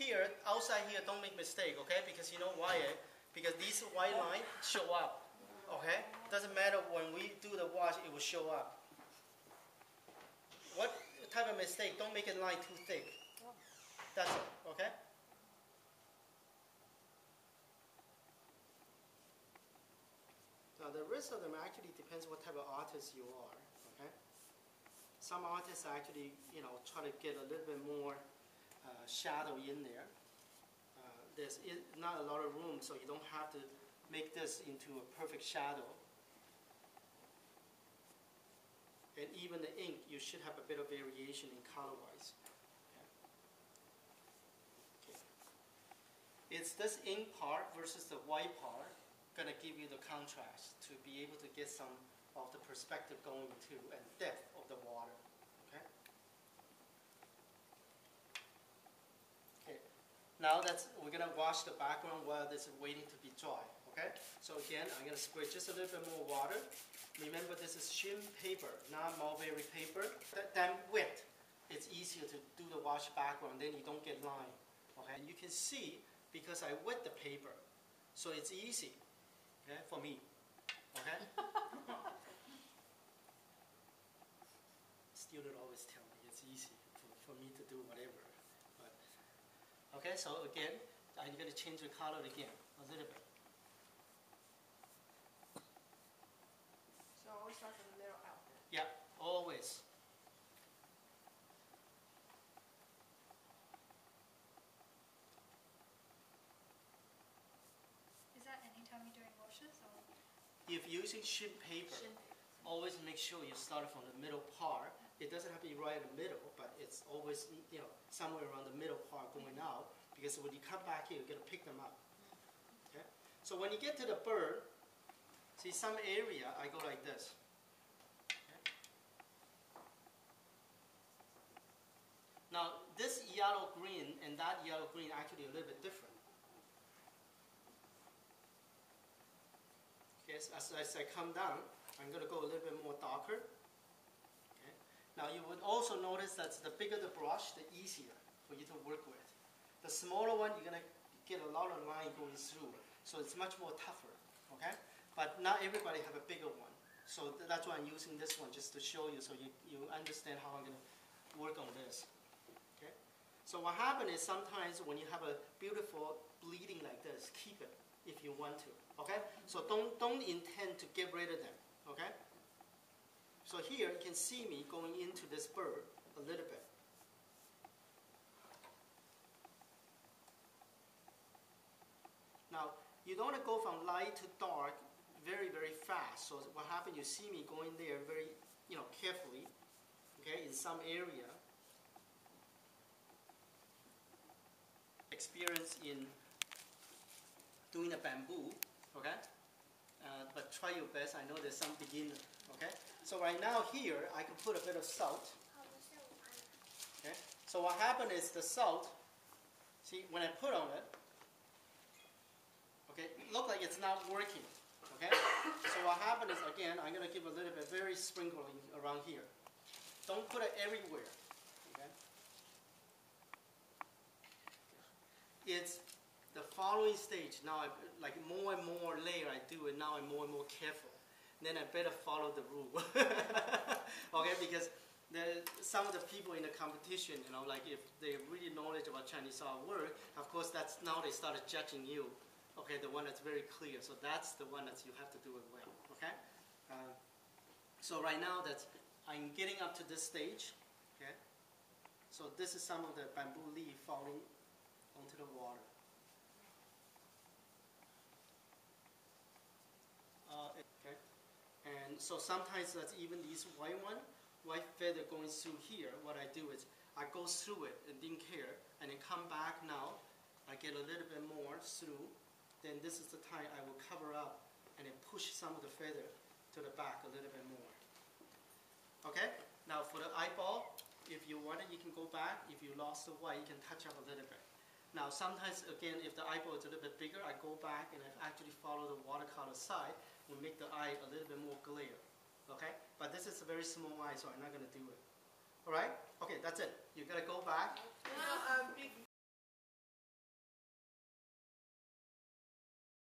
here, outside here, don't make mistake, okay? Because you know why? Because these white lines show up, okay? Doesn't matter when we do the wash, it will show up. What type of mistake? Don't make a line too thick. That's it, okay? Now the rest of them actually depends what type of artist you are, okay? Some artists actually, try to get a little bit more shadow in there. There's not a lot of room, so you don't have to make this into a perfect shadow. And even the ink, you should have a bit of variation in color-wise. Okay. It's this ink part versus the white part going to give you the contrast to be able to get some of the perspective going to and depth of the water. Okay. Okay. Now we're going to wash the background while this is waiting to be dry. Okay. So again, I'm going to spray just a little bit more water. Remember, this is shim paper, not mulberry paper. Then wet, it's easier to do the wash background. Then you don't get line. Okay. And you can see because I wet the paper, so it's easy. Okay, for me. Okay. Student always tell me it's easy for me to do whatever. But, okay, so again, I'm going to change the color again a little bit. So always start from the middle out. Yeah, always. Is that anytime you're doing washes? Or? If using shim paper, always make sure you start from the middle part. It doesn't have to be right in the middle, but it's always somewhere around the middle part going out, because when you come back here, you're going to pick them up. Okay? So when you get to the bird, see some area, I go like this. Okay? Now this yellow-green and that yellow-green actually a little bit different. Okay, so as I come down, I'm going to go a little bit more darker. Okay. Now you would also notice that the bigger the brush, the easier for you to work with. The smaller one, you're going to get a lot of line going through, so it's much more tougher. Okay, but not everybody have a bigger one, so that's why I'm using this one just to show you, so you understand how I'm going to work on this. Okay, so what happens is sometimes when you have a beautiful bleeding like this, keep it if you want to. Okay, so don't intend to get rid of them. Okay, so here you can see me going into this bird a little bit. Now you don't want to go from light to dark very, very fast. So what happens? You see me going there very, carefully. Okay, in some area. Experience in doing the bamboo, okay? But try your best. I know there's some beginner, okay? So right now here, I can put a bit of salt. Okay? So what happened is the salt, see, when I put on it, okay, it looks like it's not working, okay? So what happened is, again, I'm going to give a little bit, very sprinkling around here. Don't put it everywhere, okay? It's the following stage. Now, like more and more layer I do it, now I'm more and more careful. Then I better follow the rule. Okay, because some of the people in the competition, like if they really knowledge about Chinese artwork, of course that's now they started judging you. Okay, the one that's very clear. So that's the one that you have to do it well. Okay. So right now I'm getting up to this stage. Okay. So this is some of the bamboo leaf falling onto the water. Okay, and so sometimes that's even these white feather going through here. What I do is I go through it and didn't care, and then come back now. I get a little bit more through. Then this is the time I will cover up and then push some of the feather to the back a little bit more. Okay. Now for the eyeball, if you want it, you can go back. If you lost the white, you can touch up a little bit. Now sometimes, again, if the eyeball is a little bit bigger, I go back and I actually follow the watercolor side and make the eye a little bit more glare. Okay? But this is a very small eye, so I'm not going to do it. Alright? Okay, that's it. You got to go back.